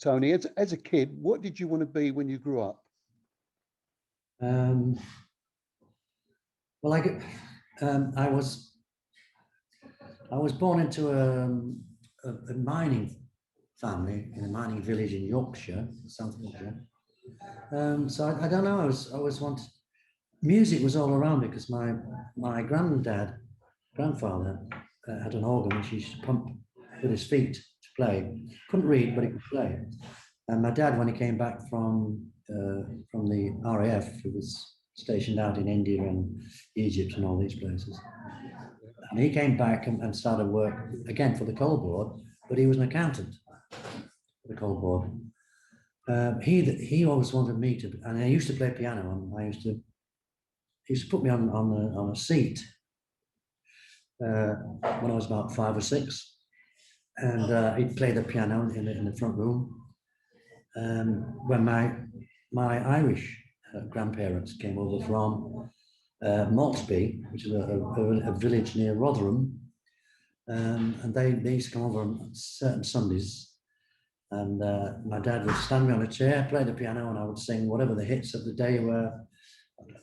Tony, as a kid, what did you want to be when you grew up? Um, well, I was born into a mining family in a mining village in Yorkshire, South Yorkshire. So I don't know. I always wanted music was all around because my grandfather had an organ which he used to pump with his feet to play. Couldn't read, but he could play. And my dad, when he came back from the RAF, he was stationed out in India and Egypt and all these places. And he came back and started work again for the coal board, but he was an accountant for the coal board. He always wanted me to, and I used to play piano, and he used to put me on a seat when I was about 5 or 6, and he'd play the piano in the front room. When my Irish grandparents came over from Maltby, which is a village near Rotherham, and they used to come over on certain Sundays, and my dad would stand me on a chair, play the piano, and I would sing whatever the hits of the day were.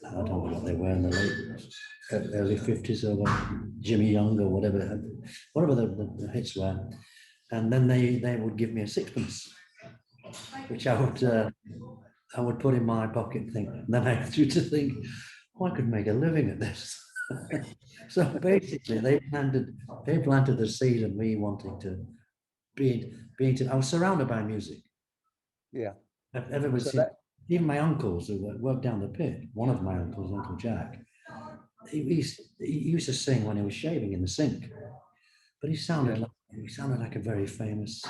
I don't know what they were in the early 50s, or Jimmy Young or whatever the hits were. And then they would give me a sixpence, which I would put in my pocket and think, and then I used to think, oh, I could make a living at this. So basically they planted the seed of me wanting to be I was surrounded by music. Yeah. Ever was even my uncles who worked down the pit, one of my uncles, Uncle Jack, he used to sing when he was shaving in the sink, but he sounded like a very famous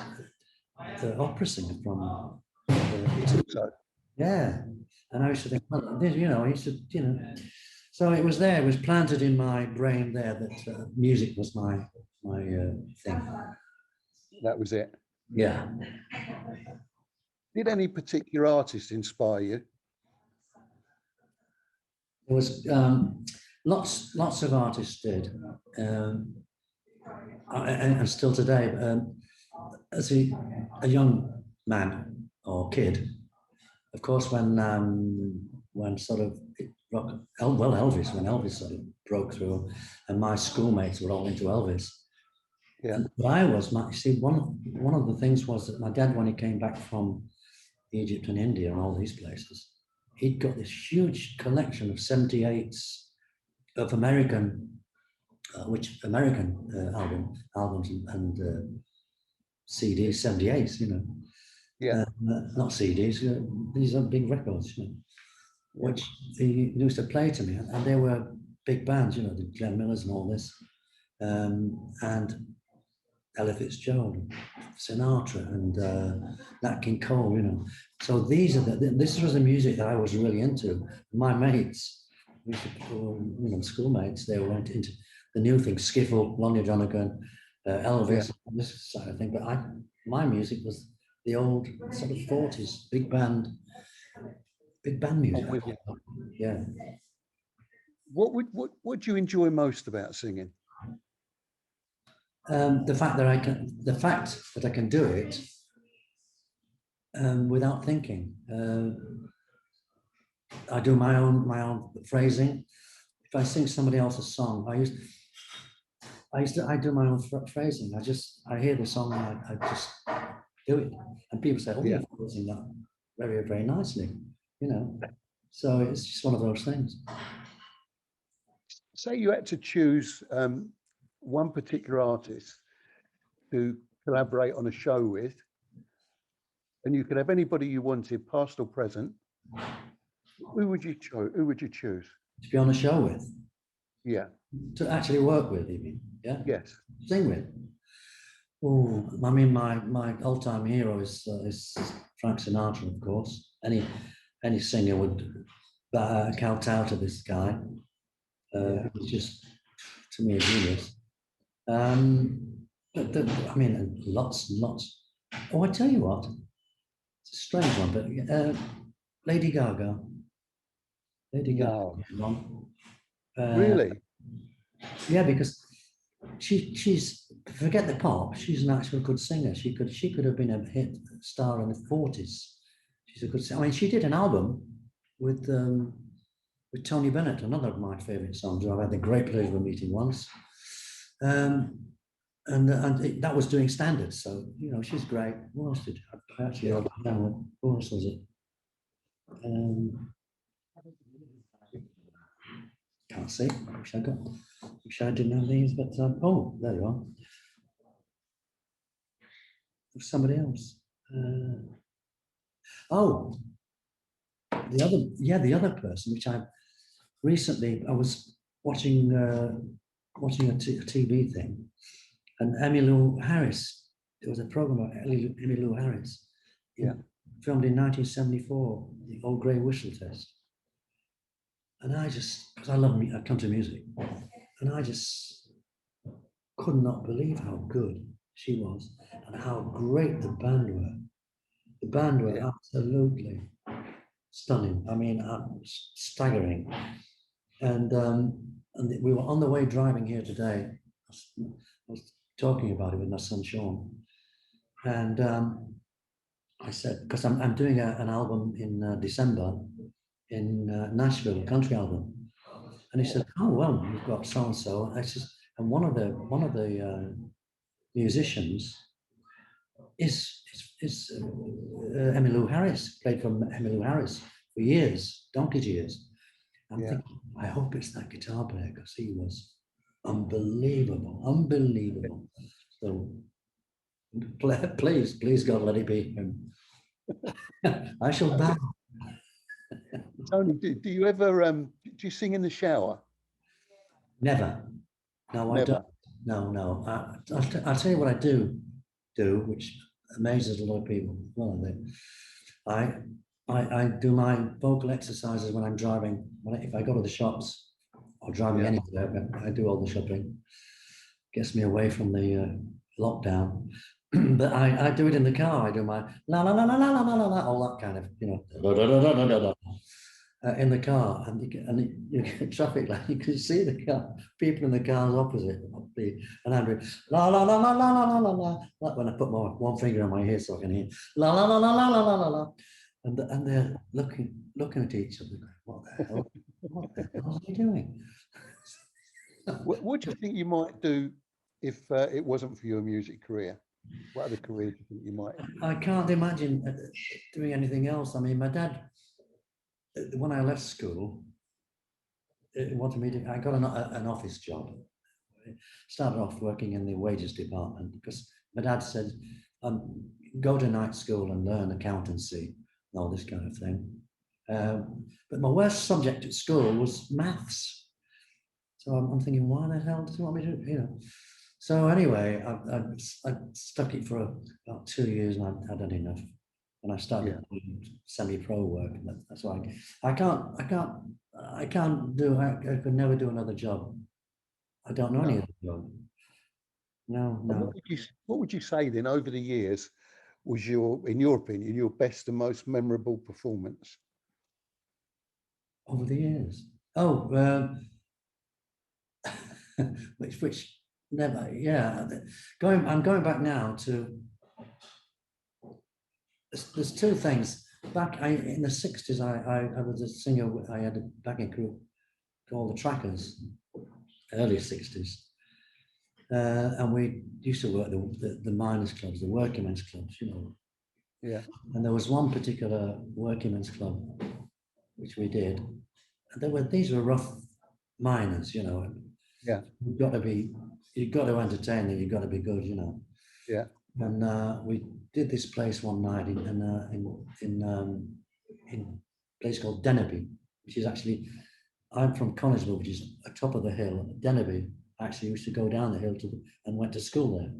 opera singer from Italy. Yeah, and I used to think, well, he used to, so it was there. It was planted in my brain there that music was my thing. That was it. Yeah. Did any particular artist inspire you? There was lots of artists did, and still today. As a young man or kid, of course, when sort of Elvis, when Elvis sort of broke through, and my schoolmates were all into Elvis. Yeah. But one of the things was that my dad, when he came back from Egypt and India and all these places, he'd got this huge collection of 78s of American albums and CDs, 78s, Yeah. not CDs, these are big records, which he used to play to me, and they were big bands, the Glenn Millers and all this, and Ella Fitzgerald, Sinatra, and Nat King Cole, So this was the music that I was really into. My mates, schoolmates, they went into the new thing, skiffle, Lonnie Donegan, Elvis, this sort of thing. But my music was the old sort of 40s big band music. Yeah. What do you enjoy most about singing? The fact that I can do it without thinking. I do my own phrasing. If I sing somebody else's song, I do my own phrasing. I hear the song and I just do it. And people say, "Oh, you're phrasing that very, very nicely," So it's just one of those things. Say you had to choose one particular artist to collaborate on a show with, and you could have anybody you wanted, past or present. Who would you choose? To be on a show with? Yeah. To actually work with, you mean? Yeah. Yes. Sing with. Oh, I mean, my all-time hero is Frank Sinatra, of course. Any singer would kowtow to this guy. He's just, to me, a genius. But I mean, lots and lots. Oh, I tell you what, it's a strange one, but Lady Gaga. Really? Yeah, because she's forget the pop. She's an actual good singer. She could have been a hit star in the 40s. She's a good singer. I mean, she did an album with Tony Bennett, another of my favourite songs, who I've had the great pleasure of meeting once. That was doing standards. So, you know, she's great. Who else did I actually wrote it down? Who else was it? Can't see. Wish I didn't have these, but oh, there you are. Somebody else. Oh, the other person, which I was watching a TV thing, and Emmylou Harris. There was a program about Emmylou Harris. Yeah. Filmed in 1974, the Old Grey Whistle Test. And because I love country music, and I just could not believe how good she was and how great the band were. The band were absolutely stunning. I mean, staggering. And we were on the way driving here today. I was talking about it with my son Sean, and I said, because I'm doing an album in December in Nashville, a country album, and he said, "Oh well, you've got so and so." I said, and one of the musicians is Emmylou Harris. Played for Emmylou Harris for years, donkey's years. I'm thinking, I hope it's that guitar player, because he was unbelievable. So please God, let it be him. I shall bow. Tony, do you ever do you sing in the shower? Never. No, I don't. No. I'll tell you what I do, which amazes a lot of people. Well, I do my vocal exercises when I'm driving. If I go to the shops or driving anywhere, I do all the shopping. Gets me away from the lockdown. But I do it in the car. I do my la la la la la la la la, all that kind of, you know, in the car, and you get traffic light. You can see the car, people in the cars opposite, and I'm doing la la la la la la la la la. Like when I put my one finger on my ear so I can hear la la la la la la la la la, and they're looking at each other, going, what the hell are they doing? What do you think you might do if it wasn't for your music career? What other career do you think you might? I can't imagine doing anything else. I mean, my dad, when I left school, wanted me to. I got an office job. Started off working in the wages department because my dad said, "Go to night school and learn accountancy and all this kind of thing." But my worst subject at school was maths. So I'm thinking, why the hell does he want me to, you know? So anyway, I stuck it for about 2 years, and I'd had enough. And I started doing semi-pro work. And that's why I could never do another job. I don't know any other job. No. What would you say then, over the years, was in your opinion, your best and most memorable performance? Over the years? Oh, which never, yeah. I'm going back now to. There's two things. Back in the 60s, I was a singer. I had a backing group called the Trackers, early 60s. And we used to work the miners' clubs, the working men's clubs, you know. Yeah. And there was one particular working men's club, which we did. And these were rough miners, you know. Yeah. You've got to entertain them. You've got to be good, you know. Yeah. And we did this place one night in a place called Deneby, which is actually, I'm from Conisbrough, which is at top of the hill. Deneby actually used to go down the hill and went to school there.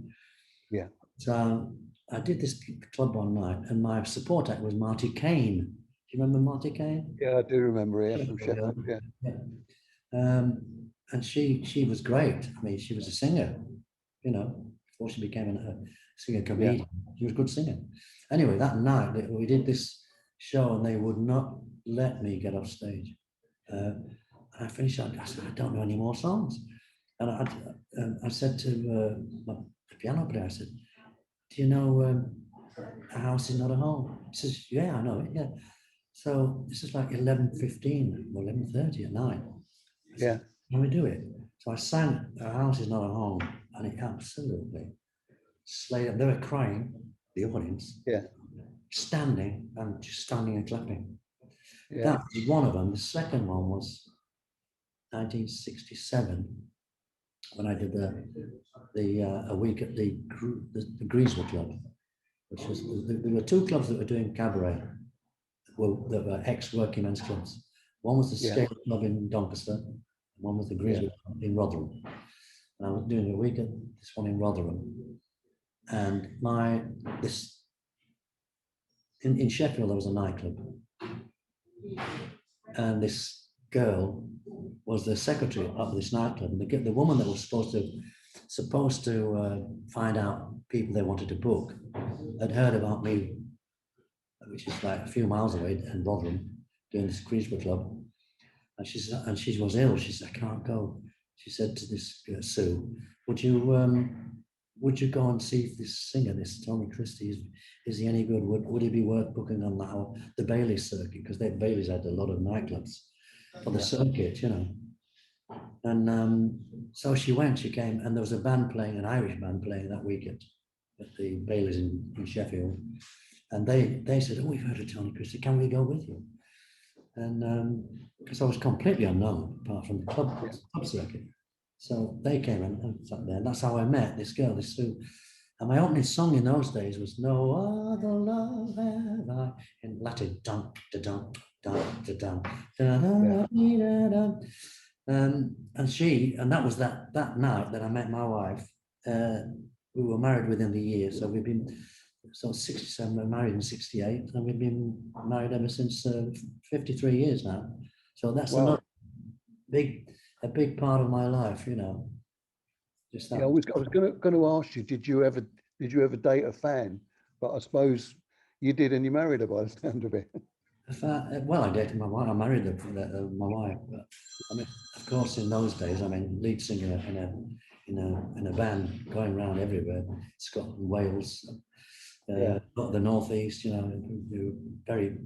Yeah. So I did this club one night, and my support act was Marty Kane. Do you remember Marty Kane? Yeah, I do remember. Yeah, from Sheffield. Yeah. And she was great. I mean, she was a singer, you know, before she became a singer comedian. Yeah. She was a good singer. Anyway, that night we did this show, and they would not let me get off stage. And I finished up. I said, I don't know any more songs. And I said to piano player. I said, do you know a house is not a home? He says, yeah, I know it, yeah. So this is like 11:15 or 11:30 at night. I Yeah. said, can we do it? So I sang A House Is Not a Home, and it absolutely slayed them. They were crying, the audience, Yeah. standing and just standing and clapping. Yeah. That was one of them. The second one was 1967 when I did a week at the Greasewell Club, which was, there were two clubs that were doing cabaret, that were ex-working men's clubs. One was the Yeah. Scale Club in Doncaster, and one was the Greasewell Club in Rotherham. And I was doing a week at this one in Rotherham. And in Sheffield, there was a nightclub. And this girl was the secretary of this nightclub. And the woman that was supposed to find out people they wanted to book had heard about me, which is like a few miles away in Rotherham, doing this Greasewell Club. And she was ill. She said, I can't go. She said to this Sue, would you go and see if this singer, this Tony Christie, is he any good? Would he be worth booking on the Bailey circuit? Because Bailey's had a lot of nightclubs for the circuit, you know. And so she came, and there was a band playing, an Irish band playing that weekend at the Baileys in Sheffield. And they said, oh, we've heard of Tony Christie, can we go with you? And because I was completely unknown apart from the club circuit. So they came and sat there, and that's how I met this girl, this Sue. And my opening song in those days was No Other Love Have I, in Latin, dum da dum dum da dum da da da da. And that was that night that I met my wife. We were married within the year, so we've been 67, we're married in 68, and we've been married ever since 53 years now. So that's another a big part of my life, you know. Just that. Yeah, I was going to ask you, did you ever date a fan? But I suppose you did, and you married her by the sound of it. Well, I dated my wife. I married my wife. But I mean, of course, in those days, I mean, lead singer in a band going around everywhere, Scotland, Wales, the Northeast. You know, they were very,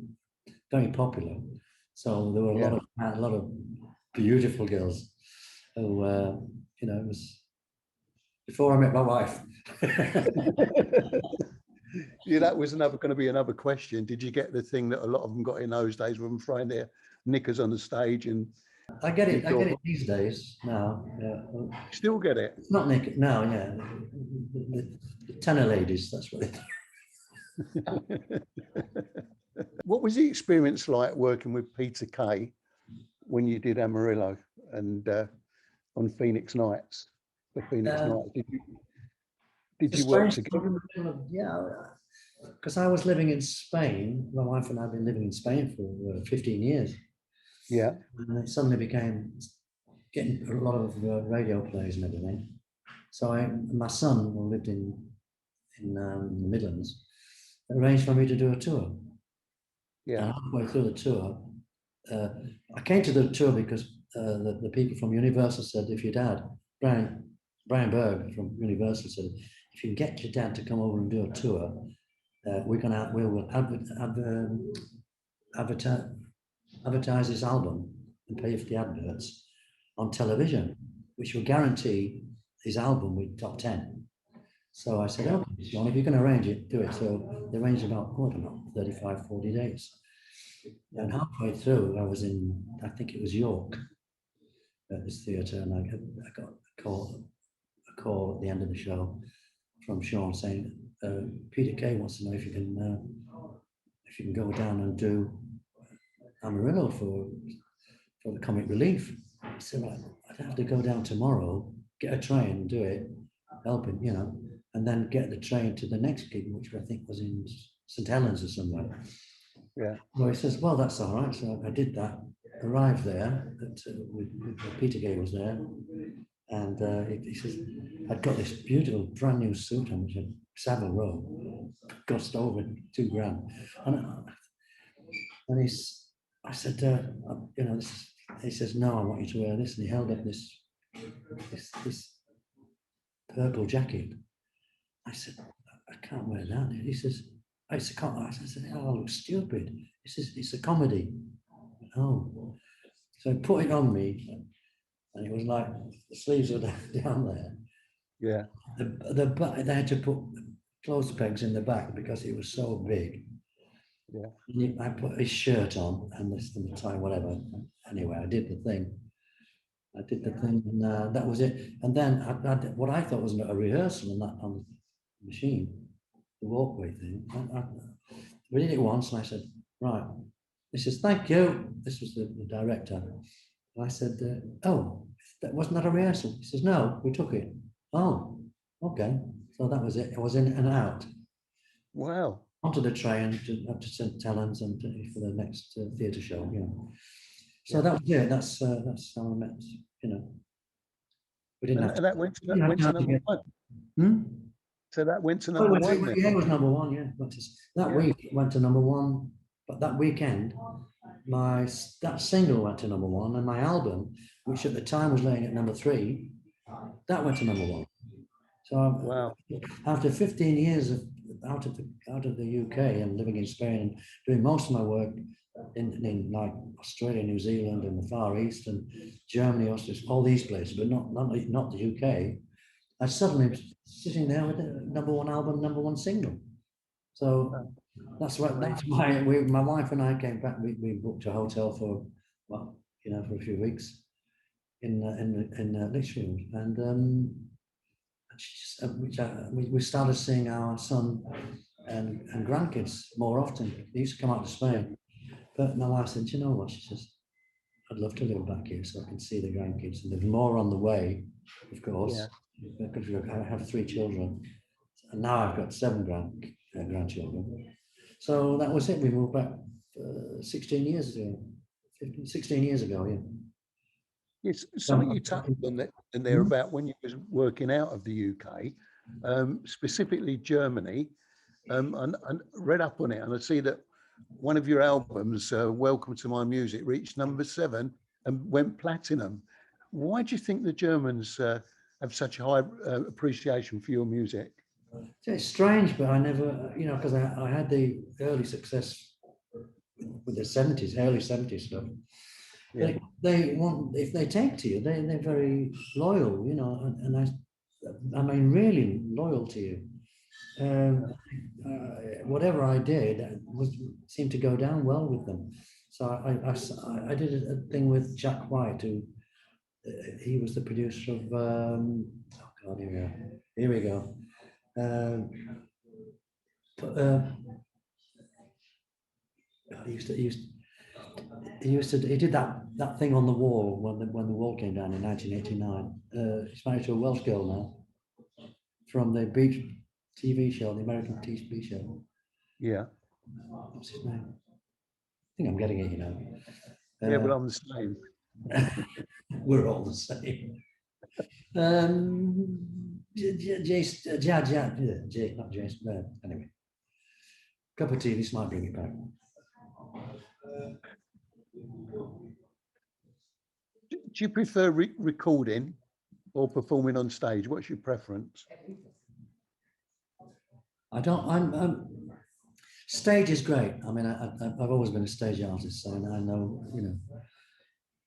very popular. So there were a lot of beautiful girls who, you know, it was before I met my wife. Yeah, that was going to be another question. Did you get the thing that a lot of them got in those days, with them throwing their knickers on the stage? And I get it these days now. Yeah. Still get it? It's not knickers now. Yeah, the tenor ladies. That's what it. What was the experience like working with Peter Kay when you did Amarillo and on Phoenix Nights? The Phoenix Nights. Did you work together? Yeah, because I was living in Spain. My wife and I have been living in Spain for 15 years. Yeah. And it suddenly became getting a lot of radio plays and everything. So my son, who lived in the Midlands, arranged for me to do a tour. Yeah. And halfway through the tour, I came to the tour because the people from Universal said, if your dad, Brian Berg from Universal said, if you can get your dad to come over and do a tour, we will advertise his album and pay for the adverts on television, which will guarantee his album with top 10. So I said, okay, Sean, if you can arrange it, do it. So they arranged about, 35, 40 days. And halfway through, I was in, I think it was York, at this theatre, and I got a call at the end of the show from Sean saying, Peter Kay wants to know if you can go down and do Amarillo for the comic relief. I said, well, I'd have to go down tomorrow, get a train and do it, help him, you know, and then get the train to the next gig, which I think was in St. Helens or somewhere. Yeah. Well, he says, well, that's all right. So I did that, arrived there, Peter Kay was there, and he says, I'd got this beautiful brand new suit on, which had Savile Row, cost over $2,000. And I said, you know, he says, no, I want you to wear this. And he held up this purple jacket. I said, I can't wear that. He says, it's a comedy. I said, oh, I look stupid. He says, it's a comedy. Oh, so he put it on me, and it was like the sleeves were down there. Yeah. They had to put clothes pegs in the back because it was so big. Yeah. I put his shirt on and the tie, whatever. Anyway, I did the thing. And that was it. And then I did what I thought was a rehearsal on the machine, the walkway thing. We did it once, and I said, right. He says, thank you. This was the director. And I said, oh, that wasn't that a rehearsal? He says, no, we took it. Oh, okay. So that was it. It was in and out. Wow. Onto the train up to St. Helens and for the next theatre show, you know. So Yeah. that was it. That's how I met, you know. We didn't have And that went we didn't have to time to number get. one. Hmm? So that went to Oh, number one then. yeah, it was number one. Yeah, that Yeah. week it went to number one, but that weekend, that single went to number one, and my album, which at the time was laying at number 3, that went to number one. So Wow. after 15 years of out of the UK and living in Spain and doing most of my work in like Australia, New Zealand, and the Far East, and Germany, Austria, all these places, but not the UK. I suddenly sitting there with a number one album, number one single. So that's why my wife and I came back. We booked a hotel for, well, you know, for a few weeks in Lichfield, and we started seeing our son and grandkids more often. They used to come out to Spain, but my wife said, you know what? She says, I'd love to live back here so I can see the grandkids, and there's more on the way, of course. Yeah. Because I have 3 children, and now I've got 7 grandchildren. So that was it. We moved back 16 years ago, 16 years ago, yeah. Yes, something you touched on there about when you was working out of the UK, specifically Germany, and read up on it, and I see that one of your albums, Welcome to My Music, reached number 7 and went platinum. Why do you think the Germans have such a high appreciation for your music? It's strange, but I never, you know, because I had the early success with the 70s, early 70s stuff. Yeah. They want, if they take to you, they're very loyal, you know, and I mean, really loyal to you. Whatever I did seemed to go down well with them. So I did a thing with Jack White, who he was the producer of. Oh God, here we go. He did that thing on the wall when the wall came down in 1989. He's married to a Welsh girl now from the Beach TV show, the American TV show. Yeah. What's his name? I think I'm getting it, you know. Yeah, but I'm the same. We're all the same. Not Jason. Anyway, cup of tea. This might bring it back. Do you prefer recording or performing on stage? What's your preference? I don't. Stage is great. I mean, I've always been a stage artist, so I know, you know.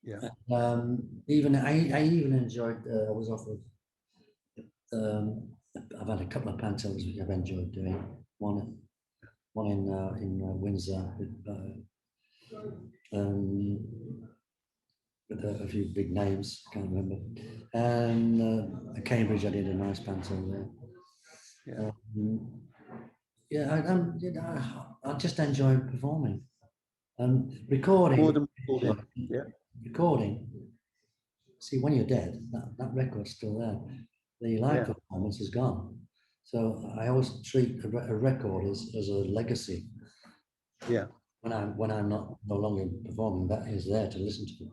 Yeah. I even enjoyed. I was offered. I've had a couple of pantos which I've enjoyed doing. One in Windsor with a few big names. I can't remember. And at Cambridge, I did a nice panto there. Yeah. I just enjoy performing and recording. More than recording. Yeah. Recording. See, when you're dead, that record's still there. The live performance is gone. So I always treat a record as a legacy. Yeah. When I'm no longer performing, that is there to listen to.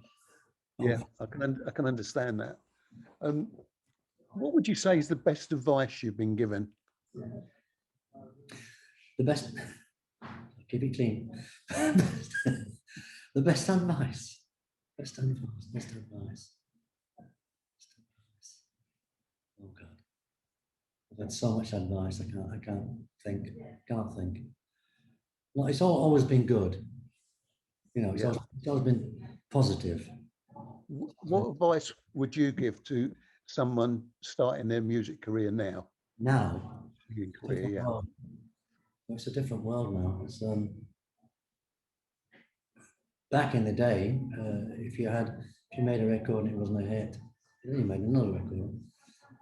Yeah, I can understand that. What would you say is the best advice you've been given? The best, keep it clean. The best advice. Best advice. Oh God. I've had so much advice. I can't think. Well, it's always been good. You know, Yeah. it's always been positive. What advice would you give to someone starting their music career now? Now, Singing career, different yeah. world. It's a different world now. It's back in the day, if you made a record and it wasn't a hit, then you made another record.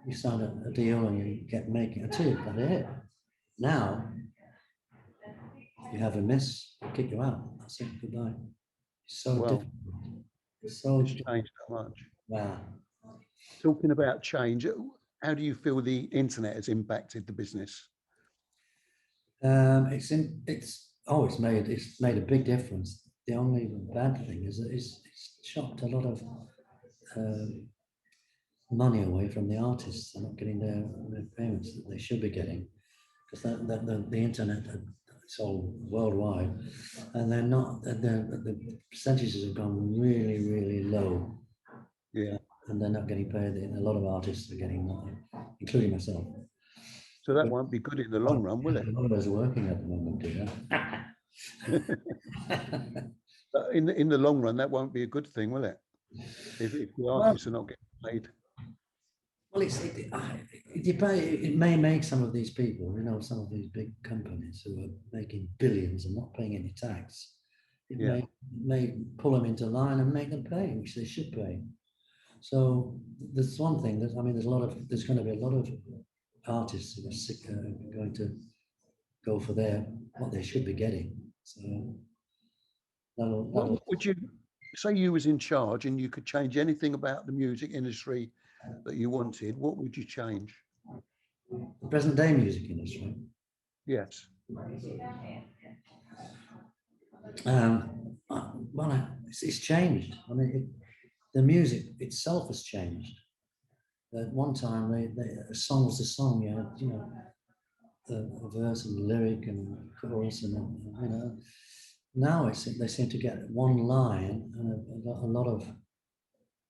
You signed a deal and you kept making it until you got a hit. Now, if you have a miss, they kick you out. That's it. Goodbye. It's so Well, different. It's so it's changed so much. wow. Talking about change, how do you feel the internet has impacted the business? It's made a big difference. The only bad thing is that it's chopped a lot of um, money away from the artists. They're not getting their payments that they should be getting because the internet it's all worldwide, and they're not the percentages have gone really low, Yeah. and they're not getting paid. A lot of artists are getting nothing, including myself. So that won't be good in the long run, will it? A lot of us are working at the moment, do you? But in the long run, that won't be a good thing, will it? If the Well, artists are not getting paid. Well, it may make some of these people, you know, some of these big companies who are making billions and not paying any tax. It Yeah. may pull them into line and make them pay, which they should pay. So there's one thing that I mean, there's going to be a lot of artists who are going to go for what they should be getting. So that'll What would you say you was in charge and you could change anything about the music industry that you wanted? What would you change? the present day music industry. Yes. It's changed. I mean, the music itself has changed. At one time, a song was a song. You know, a verse and lyric and chorus, and you know. Now they seem to get one line and a lot of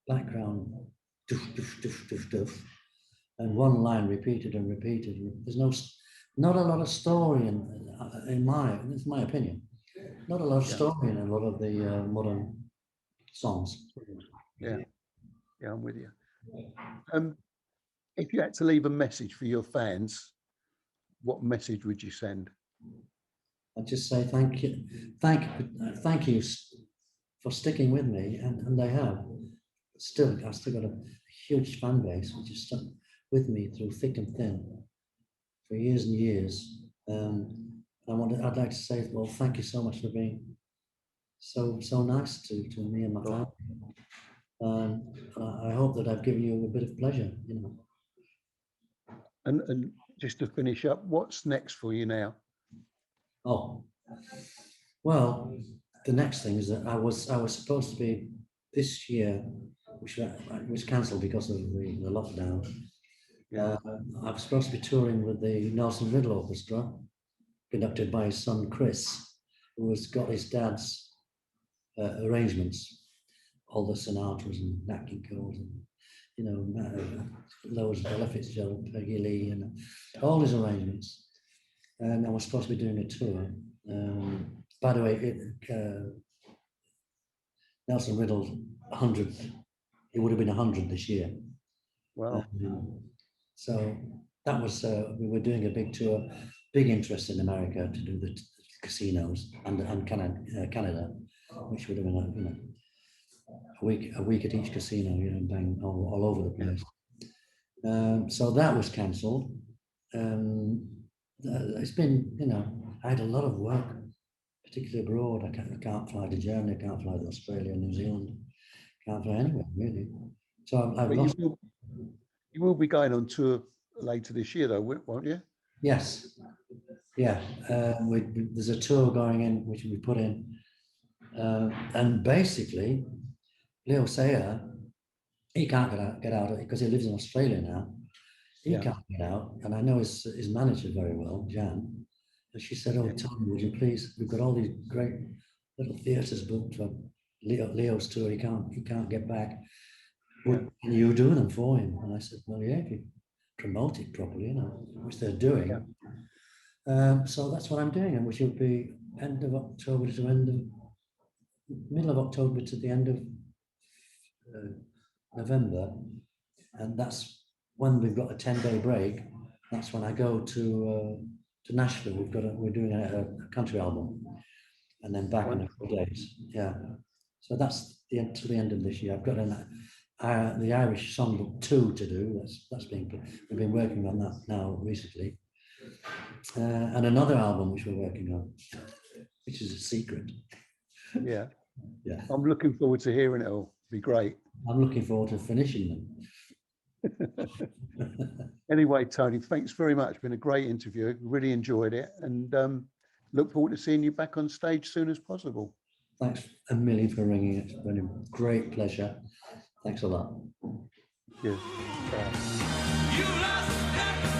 background, doof, doof, doof, doof, doof, and one line repeated and repeated. There's not a lot of story it's my opinion. Not a lot of Yeah. story in a lot of the modern songs. Yeah. Yeah, I'm with you. If you had to leave a message for your fans, what message would you send? I just say thank you for sticking with me, and they have. I've still got a huge fan base which has stuck with me through thick and thin for years and years. I'd like to say, well, thank you so much for being so nice to me and my family. I hope that I've given you a bit of pleasure, you know. And just to finish up, what's next for you now? Oh, well, the next thing is that I was supposed to be this year, which was cancelled because of the lockdown. Yeah. I was supposed to be touring with the Nelson Riddle Orchestra, conducted by his son Chris, who has got his dad's arrangements, all the sonatas and Nat King Coles, and you know, loads of Ella Fitzgerald, Peggy Lee, and all his arrangements. And I was supposed to be doing a tour. By the way, Nelson Riddle 100. It would have been 100 this year. Wow. So that was we were doing a big tour, big interest in America to do the casinos and Canada, which would have been you know a week at each casino, you know, bang all over the place. So that was cancelled. It's been, you know, I had a lot of work, particularly abroad. I can't fly to Germany, I can't fly to Australia, New Zealand, can't fly anywhere really. So I've But lost. you will be going on tour later this year, though, won't you? Yes, yeah. There's a tour going in which we put in, and basically, Leo Sayer, he can't get out of it because he lives in Australia now. He Yeah. can't get out, and I know his manager very well, Jan. And she said, "Oh, Yeah. Tony, would you please? We've got all these great little theatres booked for Leo's tour. He can't get back. Yeah. Can you do them for him?" And I said, "Well, yeah, if you promote it properly, you know, which they're doing. So that's what I'm doing, and which will be end of October to middle of October to the end of November, and that's when we've got a 10-day break. That's when I go to Nashville. We're doing a country album, and then back in a couple of days. Yeah, so that's till the end of this year. I've got the Irish Songbook 2 to do. We've been working on that now recently, and another album which we're working on, which is a secret. Yeah. Yeah, I'm looking forward to hearing it all. Be great. I'm looking forward to finishing them. Anyway, Tony, thanks very much. Been a great interview. Really enjoyed it, and look forward to seeing you back on stage soon as possible. Thanks a million for ringing. It's been a great pleasure. Thanks a lot. Yeah. You lost that